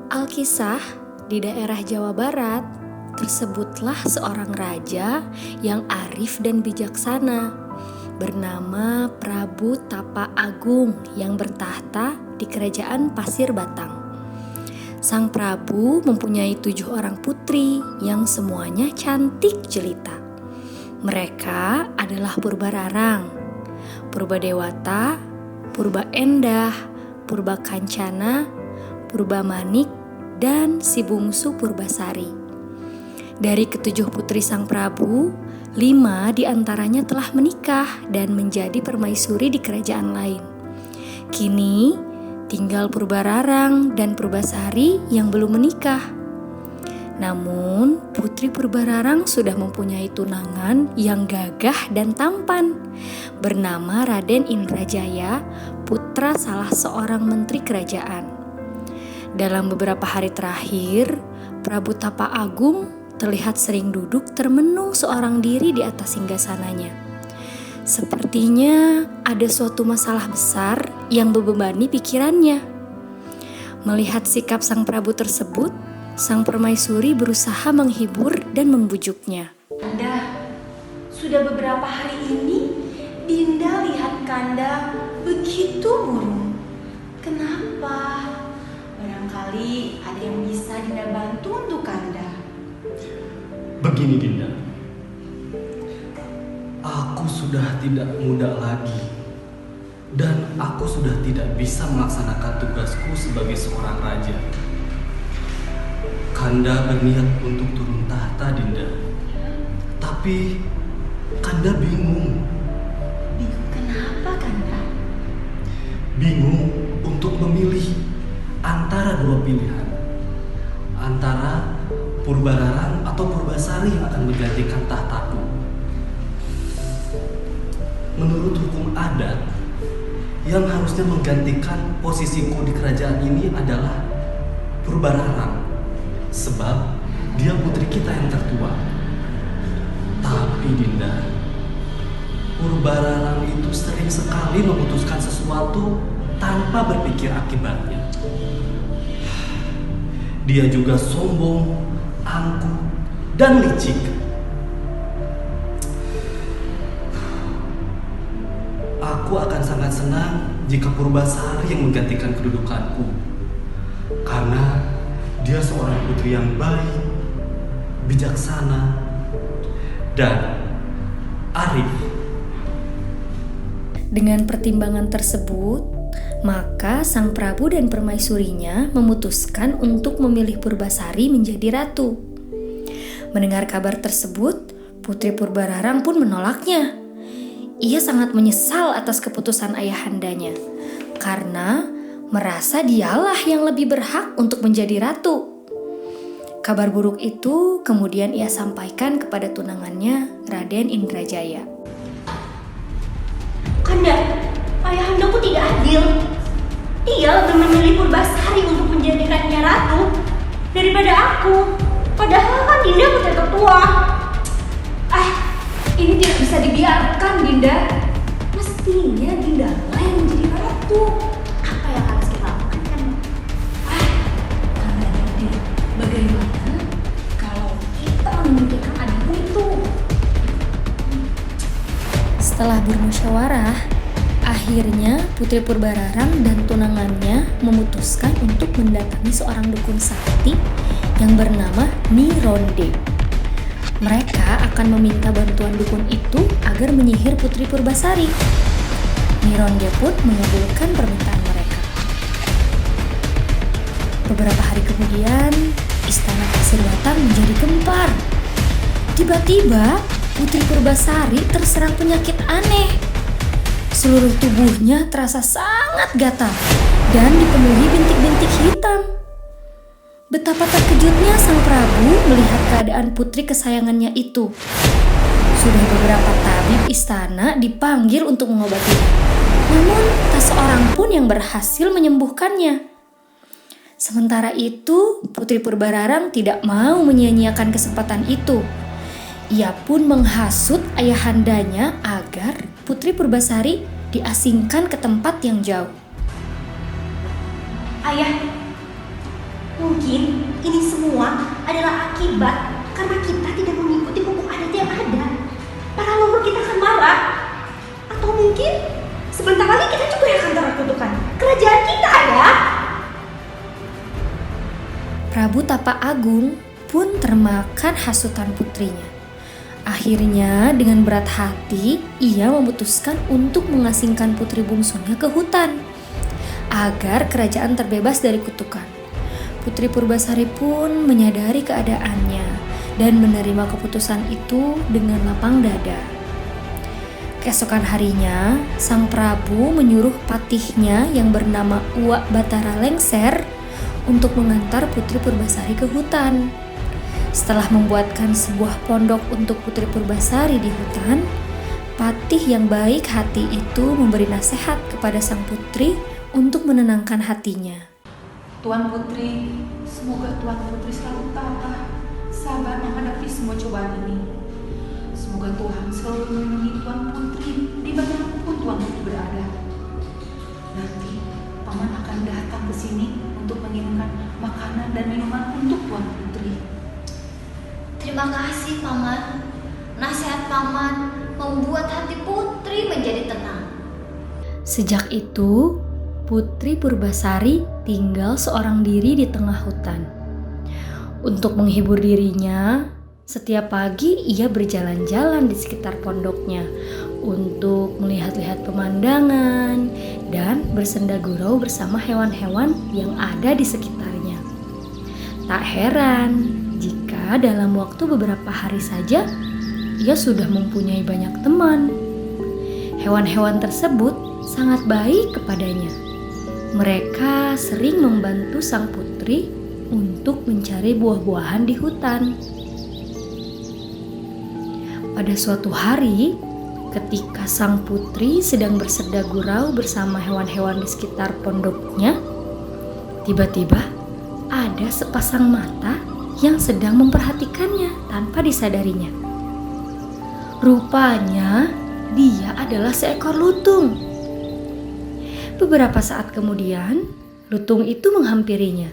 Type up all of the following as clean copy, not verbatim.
Alkisah di daerah Jawa Barat tersebutlah seorang raja yang arif dan bijaksana bernama Prabu Tapa Agung yang bertahta di kerajaan Pasir Batang. Sang Prabu mempunyai 7 orang putri yang semuanya cantik jelita. Mereka adalah Purbararang, Purbadewata, Purba Endah, Purba Kancana, Purba Manik, dan si bungsu Purbasari. Dari ke-7 putri sang Prabu, 5 diantaranya telah menikah dan menjadi permaisuri di kerajaan lain. Kini tinggal Purbararang dan Purbasari yang belum menikah. Namun putri Purbararang sudah mempunyai tunangan yang gagah dan tampan, bernama Raden Indrajaya, putra salah seorang menteri kerajaan. Dalam beberapa hari terakhir, Prabu Tapa Agung terlihat sering duduk termenung seorang diri di atas singgasananya. Sepertinya ada suatu masalah besar yang membebani pikirannya. Melihat sikap sang Prabu tersebut, sang permaisuri berusaha menghibur dan membujuknya. Kanda, sudah beberapa hari ini Dinda lihat Kanda begitu murung. Kenapa? Barangkali ada yang bisa Dinda bantu untuk Kanda. Begini Dinda, aku sudah tidak muda lagi dan aku sudah tidak bisa melaksanakan tugasku sebagai seorang raja. Kanda berniat untuk turun tahta Dinda, tapi Kanda bingung. Bingung kenapa Kanda? Bingung untuk memilih antara 2 pilihan, antara Purbararang atau Purbasari yang akan menggantikan tahtaku. Menurut hukum adat, yang harusnya menggantikan posisiku di kerajaan ini adalah Purbararang, sebab dia putri kita yang tertua. Tapi Dinda, Purbararang itu sering sekali memutuskan sesuatu tanpa berpikir akibatnya. Dia juga sombong, angkuh, dan licik. Aku akan sangat senang jika Purbasari yang menggantikan kedudukanku, karena dia seorang putri yang baik, bijaksana, dan arif. Dengan pertimbangan tersebut, maka sang Prabu dan permaisurinya memutuskan untuk memilih Purbasari menjadi ratu. Mendengar kabar tersebut, Putri Purbararang pun menolaknya. Ia sangat menyesal atas keputusan ayahandanya, karena merasa dialah yang lebih berhak untuk menjadi ratu. Kabar buruk itu kemudian ia sampaikan kepada tunangannya, Raden Indrajaya. Kanda, ayahandaku tidak adil. Dia lebih memilih Purbasari untuk menjadikannya ratu daripada aku. Padahal kan Dinda putri tertua. Ini tidak bisa dibiarkan, Dinda. Mestinya Dinda lah yang menjadi ratu. Apa yang harus kita lakukan? Kanda Dinda, bagaimana kalau kita memikirkan adikku itu? Setelah bermusyawarah, akhirnya Putri Purbararang dan tunangannya memutuskan untuk mendatangi seorang dukun sakti yang bernama Nyi Ronde. Mereka akan meminta bantuan dukun itu agar menyihir Putri Purbasari. Nyi Ronde pun mengabulkan permintaan mereka. Beberapa hari kemudian, istana Pasir Batang menjadi gempar. Tiba-tiba, Putri Purbasari terserang penyakit aneh. Seluruh tubuhnya terasa sangat gatal dan dipenuhi bintik-bintik hitam. Betapa terkejutnya sang Prabu melihat keadaan putri kesayangannya itu. Sudah beberapa tabib istana dipanggil untuk mengobatinya, namun tak seorang pun yang berhasil menyembuhkannya. Sementara itu, Putri Purbararang tidak mau menyia-nyiakan kesempatan itu. Ia pun menghasut ayahandanya agar Putri Purbasari diasingkan ke tempat yang jauh. Ayah, Mungkin ini semua adalah akibat karena kita tidak mengikuti hukum adat yang ada. Para leluhur kita akan marah. Atau mungkin sebentar lagi kita juga yang akan terkutukan kerajaan kita ya. Prabu Tapa Agung pun termakan hasutan putrinya. Akhirnya dengan berat hati ia memutuskan untuk mengasingkan putri bungsunya ke hutan agar kerajaan terbebas dari kutukan. Putri Purbasari pun menyadari keadaannya dan menerima keputusan itu dengan lapang dada. Keesokan harinya, sang Prabu menyuruh patihnya yang bernama Uwak Batara Lengser untuk mengantar Putri Purbasari ke hutan. Setelah membuatkan sebuah pondok untuk Putri Purbasari di hutan, patih yang baik hati itu memberi nasihat kepada sang putri untuk menenangkan hatinya. Tuan Putri, semoga Tuan Putri selalu tabah, sabar menghadapi semua cobaan ini. Semoga Tuhan selalu melindungi Tuan Putri dimanapun Tuan Putri berada. Nanti Paman akan datang ke sini untuk mengirimkan makanan dan minuman untuk Tuan Putri. Terima kasih Paman. Nasihat Paman membuat hati Putri menjadi tenang. Sejak itu, Putri Purbasari tinggal seorang diri di tengah hutan. Untuk menghibur dirinya, setiap pagi ia berjalan-jalan di sekitar pondoknya untuk melihat-lihat pemandangan dan bersenda gurau bersama hewan-hewan yang ada di sekitarnya. Tak heran jika dalam waktu beberapa hari saja ia sudah mempunyai banyak teman. Hewan-hewan tersebut sangat baik kepadanya. Mereka sering membantu sang putri untuk mencari buah-buahan di hutan. Pada suatu hari, ketika sang putri sedang bersenda gurau bersama hewan-hewan di sekitar pondoknya, tiba-tiba ada sepasang mata yang sedang memperhatikannya tanpa disadarinya. Rupanya, dia adalah seekor lutung. Beberapa saat kemudian, lutung itu menghampirinya.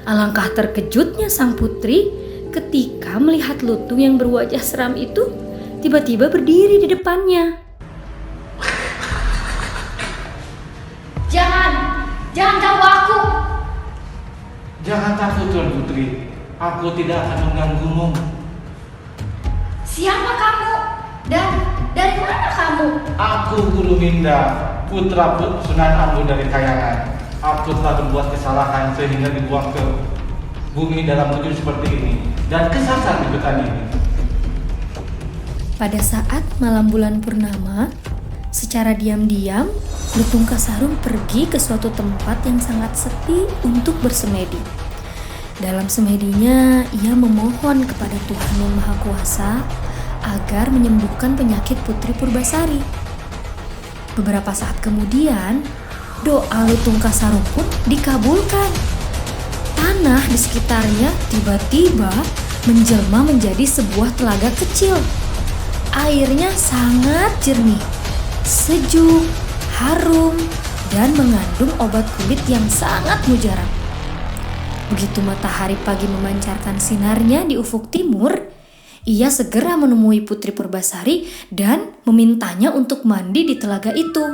Alangkah terkejutnya sang putri ketika melihat lutung yang berwajah seram itu tiba-tiba berdiri di depannya. Jangan ganggu aku. Jangan takut Tuan Putri, aku tidak akan mengganggumu. Siapa kamu? Dan dari mana kamu? Aku Guru Minda, putra Sunan Ambu dari Kayangan. Aku telah berbuat kesalahan sehingga dibuang ke bumi dalam wujud seperti ini dan kesasar di hutan ini. Pada saat malam bulan purnama, secara diam-diam, Lutung Kasarung pergi ke suatu tempat yang sangat sepi untuk bersemedi. Dalam semedinya, ia memohon kepada Tuhan Yang Maha Kuasa agar menyembuhkan penyakit Putri Purbasari. Beberapa saat kemudian, doa Lutung Kasarung pun dikabulkan. Tanah di sekitarnya tiba-tiba menjelma menjadi sebuah telaga kecil. Airnya sangat jernih, sejuk, harum, dan mengandung obat kulit yang sangat mujarab. Begitu matahari pagi memancarkan sinarnya di ufuk timur, ia segera menemui Putri Purbasari dan memintanya untuk mandi di telaga itu.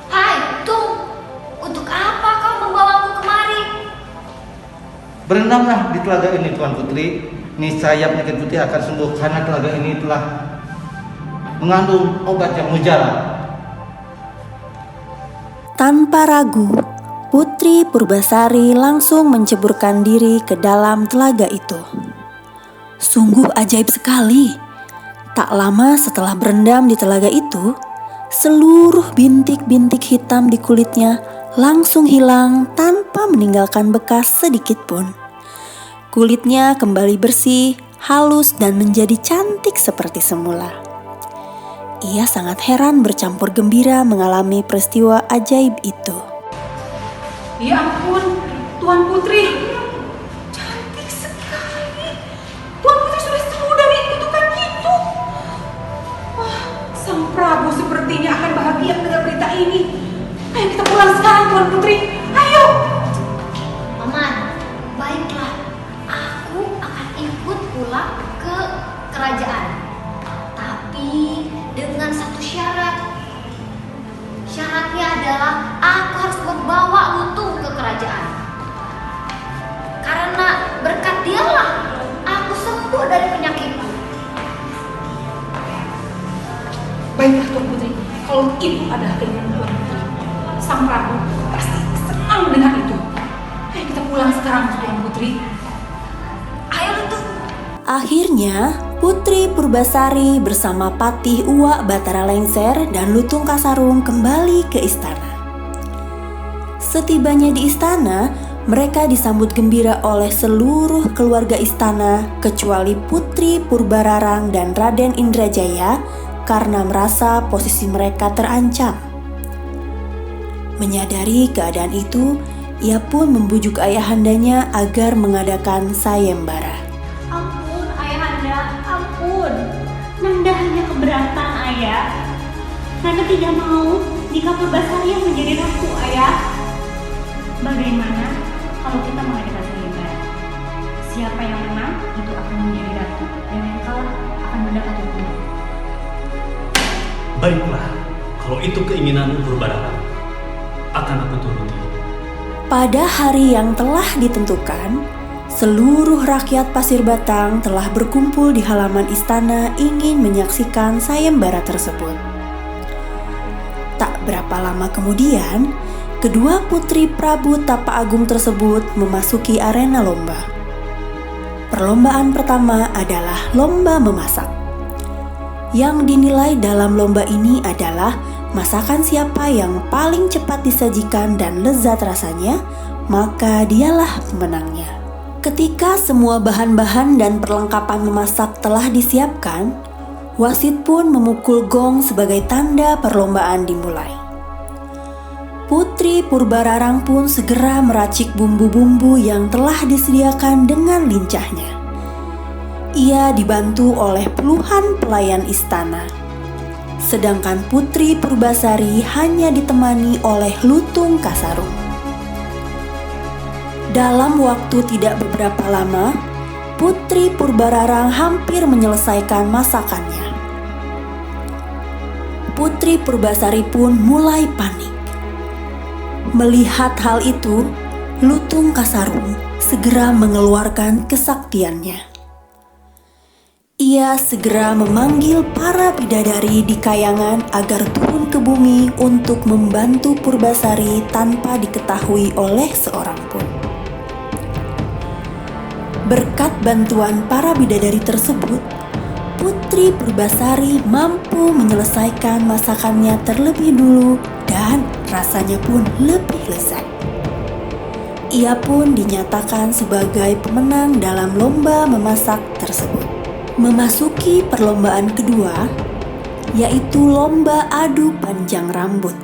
Hai, Tung. Untuk apa kau membawaku kemari? Berendamlah di telaga ini Tuan Putri. Niscaya penyakit putih akan sembuh karena telaga ini telah mengandung obat yang mujarab. Tanpa ragu, Putri Purbasari langsung menceburkan diri ke dalam telaga itu. Sungguh ajaib sekali. Tak lama setelah berendam di telaga itu, seluruh bintik-bintik hitam di kulitnya langsung hilang tanpa meninggalkan bekas sedikit pun. Kulitnya kembali bersih, halus, dan menjadi cantik seperti semula. Ia sangat heran bercampur gembira mengalami peristiwa ajaib itu. Ya ampun, Tuan Putri, cantik sekali. Tuan Putri sudah sembuh dari kutukan itu. Wah, Sang Prabu sepertinya akan bahagia mendengar berita ini. Ayo kita pulang sekarang Tuan Putri. Ayo. Paman, baiklah. Aku akan ikut pulang ke kerajaan. Tapi dengan satu syarat. Syaratnya adalah aku harus membawa Lutung ke kerajaan. Karena berkat dialah aku sembuh dari penyakitku. Baiklah Tuan Putri, kalau itu adalah keinginan Tuan Putri, Sang Prabu pasti senang dengan itu. Ayo kita pulang sekarang Tuan Putri. Ayo Lutung. Akhirnya, Putri Purbasari bersama Patih Uwak Batara Lengser dan Lutung Kasarung kembali ke istana. Setibanya di istana, mereka disambut gembira oleh seluruh keluarga istana kecuali Putri Purbararang dan Raden Indrajaya karena merasa posisi mereka terancam. Menyadari keadaan itu, ia pun membujuk ayahandanya agar mengadakan sayembara. Ampun, Ayahanda, ampun. Nanda hanya keberatan, Ayah. Nanda tidak mau jika Purbasari yang menjadi ratu, Ayah. Bagaimana kalau kita mengadakan sayembara? Siapa yang menang itu akan menjadi ratu dan yang kalah akan mendapat hukuman. Baiklah, kalau itu keinginanmu Purbararang, akan aku turuti. Pada hari yang telah ditentukan, seluruh rakyat Pasir Batang telah berkumpul di halaman istana ingin menyaksikan sayembara tersebut. Tak berapa lama kemudian, kedua putri Prabu Tapa Agung tersebut memasuki arena lomba. Perlombaan pertama adalah lomba memasak. Yang dinilai dalam lomba ini adalah masakan siapa yang paling cepat disajikan dan lezat rasanya, maka dialah pemenangnya. Ketika semua bahan-bahan dan perlengkapan memasak telah disiapkan, wasit pun memukul gong sebagai tanda perlombaan dimulai. Putri Purbararang pun segera meracik bumbu-bumbu yang telah disediakan dengan lincahnya. Ia dibantu oleh puluhan pelayan istana. Sedangkan Putri Purbasari hanya ditemani oleh Lutung Kasarung. Dalam waktu tidak beberapa lama, Putri Purbararang hampir menyelesaikan masakannya. Putri Purbasari pun mulai panik. Melihat hal itu, Lutung Kasarung segera mengeluarkan kesaktiannya. Ia segera memanggil para bidadari di kayangan agar turun ke bumi untuk membantu Purbasari tanpa diketahui oleh seorang pun. Berkat bantuan para bidadari tersebut, Putri Purbasari mampu menyelesaikan masakannya terlebih dulu dan rasanya pun lebih lezat. Ia pun dinyatakan sebagai pemenang dalam lomba memasak tersebut. Memasuki perlombaan kedua, yaitu lomba adu panjang rambut.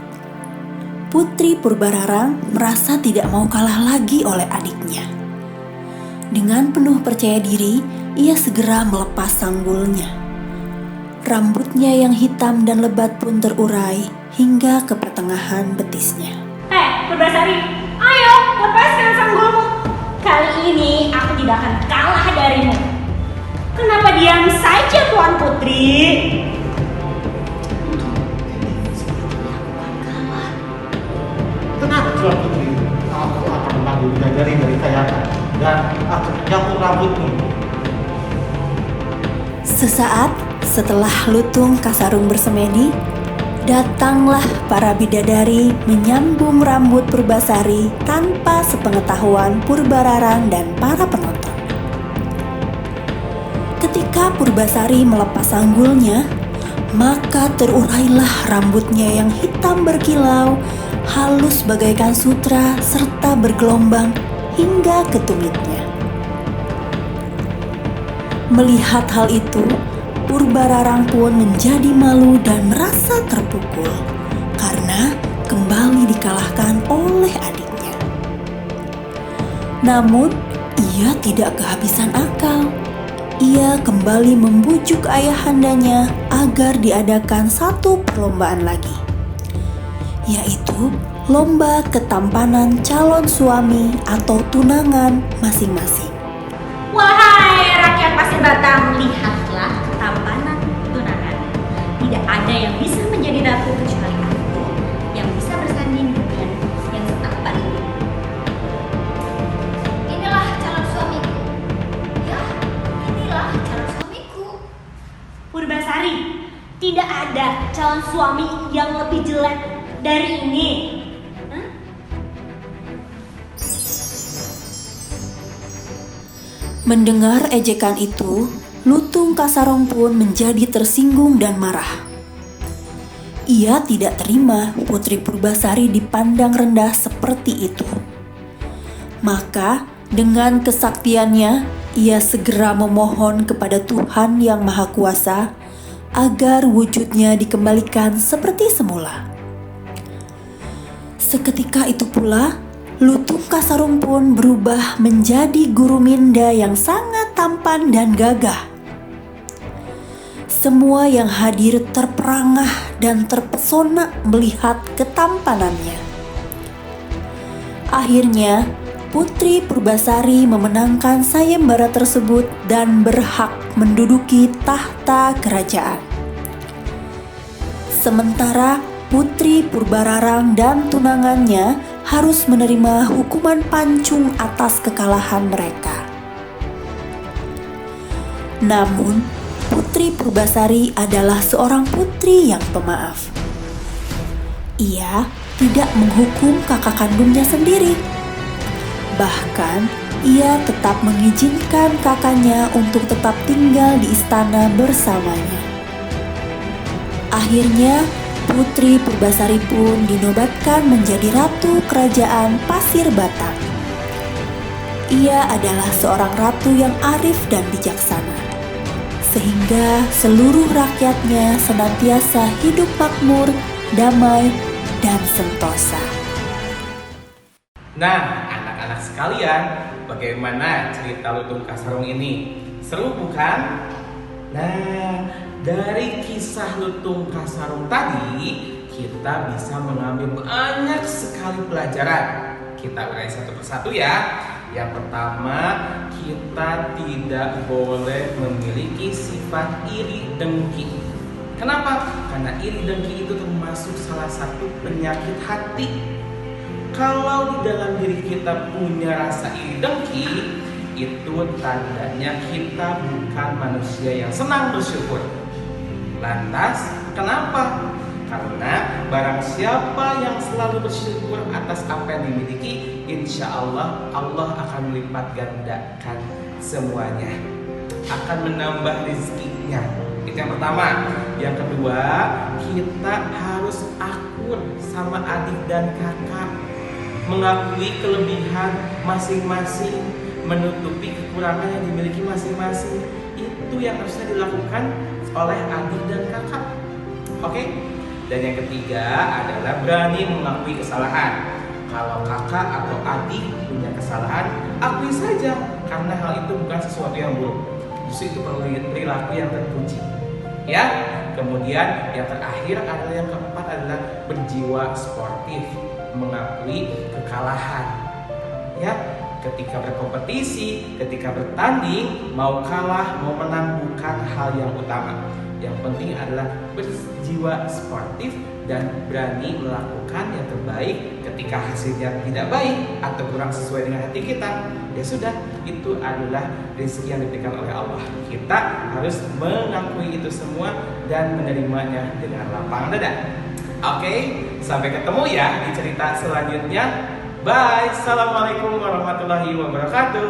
Putri Purbararang merasa tidak mau kalah lagi oleh adiknya. Dengan penuh percaya diri, ia segera melepas sanggulnya. Rambutnya yang hitam dan lebat pun terurai hingga ke pertengahan betisnya. Purbasari, ayo lepaskan sanggulmu. Kali ini aku tidak akan kalah darimu. Kenapa diam saja Tuan Putri? Tenang Tuan Putri, aku akan memanggil bidadari dari kayangan dan akan menjangkung rambutmu. Sesaat setelah Lutung Kasarung bersemedi, datanglah para bidadari menyambung rambut Purbasari tanpa sepengetahuan Purbararang dan para penonton. Ketika Purbasari melepas sanggulnya, maka terurailah rambutnya yang hitam berkilau, halus bagaikan sutra serta bergelombang hingga ke tumitnya. Melihat hal itu, Purbararang pun menjadi malu dan merasa terpukul karena kembali dikalahkan oleh adiknya. Namun, ia tidak kehabisan akal. Ia kembali membujuk ayahandanya agar diadakan satu perlombaan lagi, yaitu lomba ketampanan calon suami atau tunangan masing-masing. Wahai rakyat Pasir Batang, lihatlah ketampanan tunangan. Tidak ada yang bisa menjadi ratu kecuali aku yang bisa bersanding dengan yang setampan ini. Inilah calon suamiku. Ya, inilah calon suamiku. Purbasari, tidak ada calon suami yang lebih jelek dari ini. Mendengar ejekan itu, Lutung Kasarong pun menjadi tersinggung dan marah. Ia tidak terima Putri Purbasari dipandang rendah seperti itu. Maka, dengan kesaktiannya, ia segera memohon kepada Tuhan Yang Maha Kuasa agar wujudnya dikembalikan seperti semula. Seketika itu pula, Lutung Kasarong pun berubah menjadi guru Minda yang sangat tampan dan gagah. Semua yang hadir terperangah dan terpesona melihat ketampanannya. Akhirnya, Putri Purbasari memenangkan sayembara tersebut dan berhak menduduki tahta kerajaan. Sementara Putri Purbararang dan tunangannya harus menerima hukuman pancung atas kekalahan mereka. Namun, Putri Purbasari adalah seorang putri yang pemaaf. Ia tidak menghukum kakak kandungnya sendiri. Bahkan, ia tetap mengizinkan kakaknya untuk tetap tinggal di istana bersamanya. Akhirnya, Putri Purbasari pun dinobatkan menjadi Ratu Kerajaan Pasir Batang. Ia adalah seorang ratu yang arif dan bijaksana, sehingga seluruh rakyatnya senantiasa hidup makmur, damai, dan sentosa. Nah, anak-anak sekalian, bagaimana cerita Lutung Kasarong ini? Seru bukan? Nah, dari kisah Lutung Kasarong tadi, kita bisa mengambil banyak sekali pelajaran. Kita urai satu persatu ya. Yang pertama, kita tidak boleh memiliki sifat iri dengki. Kenapa? Karena iri dengki itu termasuk salah satu penyakit hati. Kalau di dalam diri kita punya rasa iri dengki, itu tandanya kita bukan manusia yang senang bersyukur. Lantas, kenapa? Karena barang siapa yang selalu bersyukur atas apa yang dimiliki, insya Allah Allah akan melipat gandakan semuanya, akan menambah rezekinya. Itu yang pertama. Yang kedua, kita harus akur sama adik dan kakak, mengakui kelebihan masing-masing, menutupi kekurangan yang dimiliki masing-masing. Itu yang harusnya dilakukan oleh adik dan kakak. Oke? Dan yang ketiga adalah berani mengakui kesalahan. Kalau kakak atau adik punya kesalahan, akui saja, karena hal itu bukan sesuatu yang buruk. Justru itu perilaku yang terpuji. Ya. Kemudian yang terakhir adalah yang keempat adalah berjiwa sportif, mengakui kekalahan. Ya, ketika berkompetisi, ketika bertanding, mau kalah, mau menang bukan hal yang utama. Yang penting adalah berjiwa sportif dan berani melakukan yang terbaik. Ketika hasilnya tidak baik atau kurang sesuai dengan hati kita, ya sudah, itu adalah rezeki yang diberikan oleh Allah. Kita harus mengakui itu semua dan menerimanya dengan lapang dada. Oke, sampai ketemu ya di cerita selanjutnya. Bye. Assalamualaikum warahmatullahi wabarakatuh.